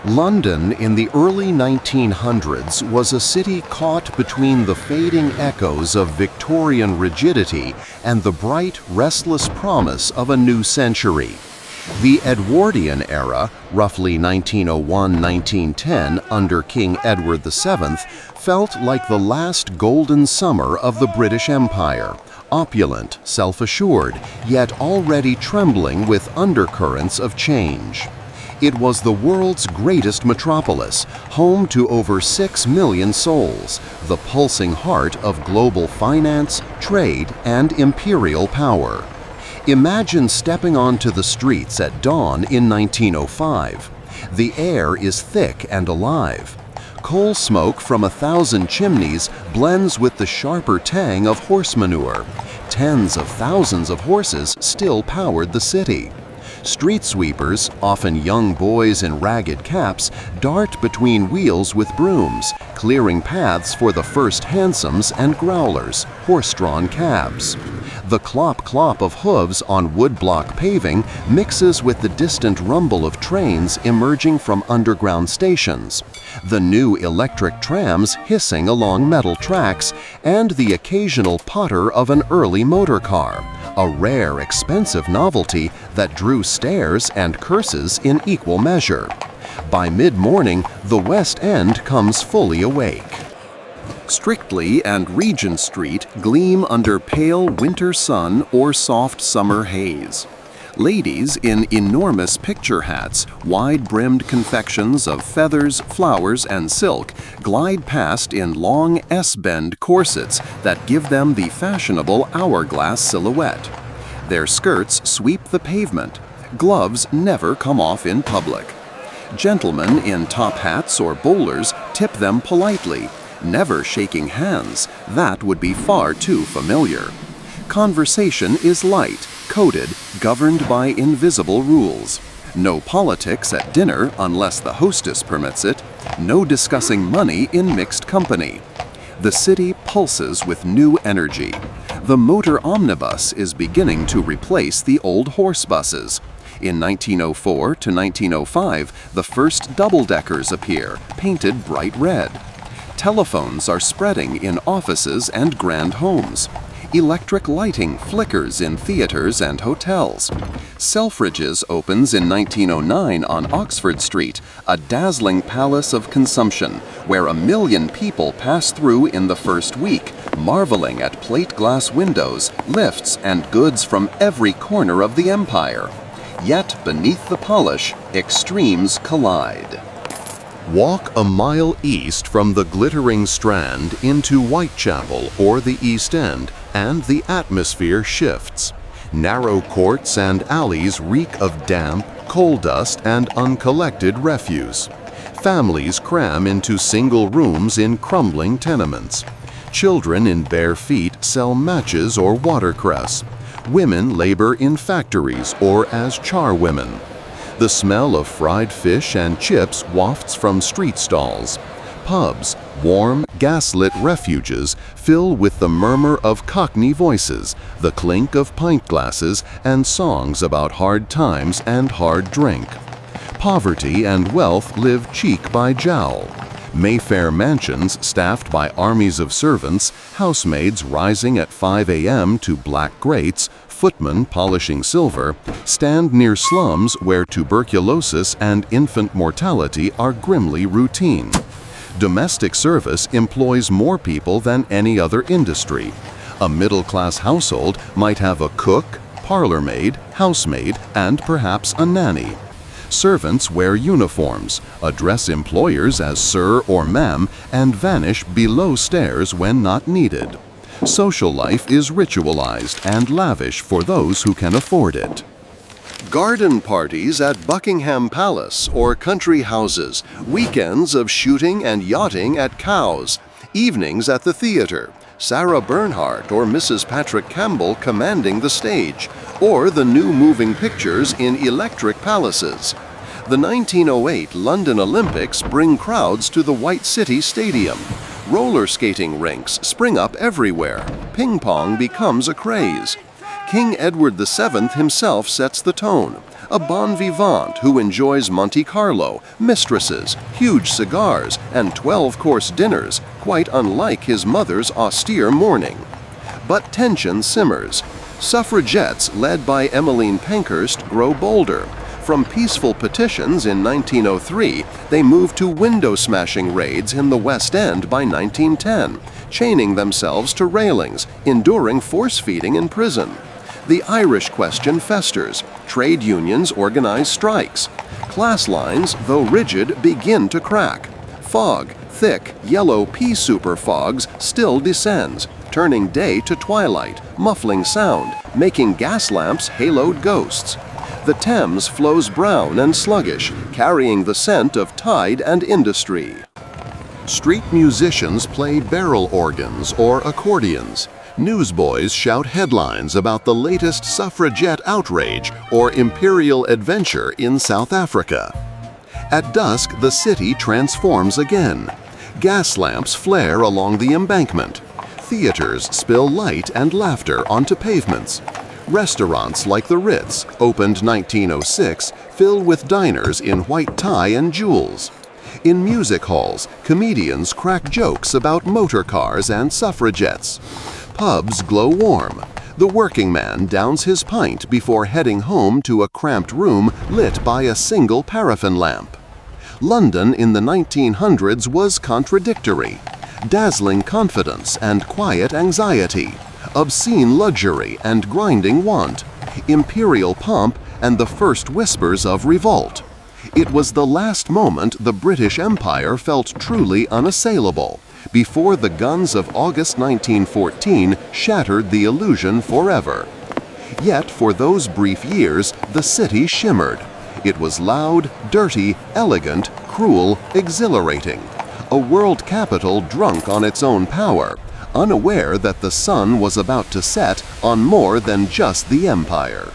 London in the early 1900s was a city caught between the fading echoes of Victorian rigidity and the bright, restless promise of a new century. The Edwardian era, roughly 1901–1910 under King Edward VII, felt like the last golden summer of the British Empire, opulent, self-assured, yet already trembling with undercurrents of change. It was the world's greatest metropolis, home to over 6 million souls, the pulsing heart of global finance, trade, and imperial power. Imagine stepping onto the streets at dawn in 1905. The air is thick and alive. Coal smoke from 1,000 chimneys blends with the sharper tang of horse manure. Tens of thousands of horses still powered the city. Street sweepers, often young boys in ragged caps, dart between wheels with brooms, clearing paths for the first hansoms and growlers, horse-drawn cabs. The clop-clop of hooves on woodblock paving mixes with the distant rumble of trains emerging from underground stations, the new electric trams hissing along metal tracks, and the occasional putter of an early motor car, a rare, expensive novelty that drew stares and curses in equal measure. By mid-morning, the West End comes fully awake. Strictly and Regent Street gleam under pale winter sun or soft summer haze. Ladies in enormous picture hats, wide-brimmed confections of feathers, flowers, and silk glide past in long S-bend corsets that give them the fashionable hourglass silhouette. Their skirts sweep the pavement. Gloves never come off in public. Gentlemen in top hats or bowlers tip them politely, never shaking hands. That would be far too familiar. Conversation is light, coded, governed by invisible rules. No politics at dinner unless the hostess permits it. No discussing money in mixed company. The city pulses with new energy. The motor omnibus is beginning to replace the old horse buses. In 1904 to 1905, the first double-deckers appear, painted bright red. Telephones are spreading in offices and grand homes. Electric lighting flickers in theaters and hotels. Selfridges opens in 1909 on Oxford Street, a dazzling palace of consumption, where 1 million people pass through in the first week, marveling at plate glass windows, lifts, and goods from every corner of the empire. Yet beneath the polish, extremes collide. Walk a mile east from the glittering Strand into Whitechapel or the East End, and the atmosphere shifts. Narrow courts and alleys reek of damp, coal dust, and uncollected refuse. Families cram into single rooms in crumbling tenements. Children in bare feet sell matches or watercress. Women labor in factories or as charwomen. The smell of fried fish and chips wafts from street stalls. Pubs, warm, gaslit refuges, fill with the murmur of Cockney voices, the clink of pint glasses, and songs about hard times and hard drink. Poverty and wealth live cheek by jowl. Mayfair mansions staffed by armies of servants, housemaids rising at 5 a.m. to black grates, footmen polishing silver, stand near slums where tuberculosis and infant mortality are grimly routine. Domestic service employs more people than any other industry. A middle-class household might have a cook, parlor-maid, housemaid, and perhaps a nanny. Servants wear uniforms, address employers as sir or ma'am, and vanish below stairs when not needed. Social life is ritualized and lavish for those who can afford it. Garden parties at Buckingham Palace or country houses, weekends of shooting and yachting at Cowes, evenings at the theater, Sarah Bernhardt or Mrs. Patrick Campbell commanding the stage, or the new moving pictures in electric palaces. The 1908 London Olympics bring crowds to the White City Stadium. Roller skating rinks spring up everywhere. Ping pong becomes a craze. King Edward VII himself sets the tone. a bon vivant who enjoys Monte Carlo, mistresses, huge cigars, and 12-course dinners, quite unlike his mother's austere mourning. But tension simmers. Suffragettes led by Emmeline Pankhurst grow bolder. From peaceful petitions in 1903, they moved to window-smashing raids in the West End by 1910, chaining themselves to railings, enduring force-feeding in prison. The Irish question festers. Trade unions organize strikes. Class lines, though rigid, begin to crack. Fog, thick, yellow pea-souper fogs, still descends, turning day to twilight, muffling sound, making gas lamps haloed ghosts. The Thames flows brown and sluggish, carrying the scent of tide and industry. Street musicians play barrel organs or accordions. Newsboys shout headlines about the latest suffragette outrage or imperial adventure in South Africa. At dusk, the city transforms again. Gas lamps flare along the embankment. Theaters spill light and laughter onto pavements. Restaurants like the Ritz, opened 1906, fill with diners in white tie and jewels. In music halls, comedians crack jokes about motor cars and suffragettes. Pubs glow warm. The working man downs his pint before heading home to a cramped room lit by a single paraffin lamp. London in the 1900s was contradictory. Dazzling confidence and quiet anxiety. Obscene luxury and grinding want. Imperial pomp and the first whispers of revolt. It was the last moment the British Empire felt truly unassailable, before the guns of August 1914 shattered the illusion forever. Yet for those brief years, the city shimmered. It was loud, dirty, elegant, cruel, exhilarating. A world capital drunk on its own power, unaware that the sun was about to set on more than just the empire.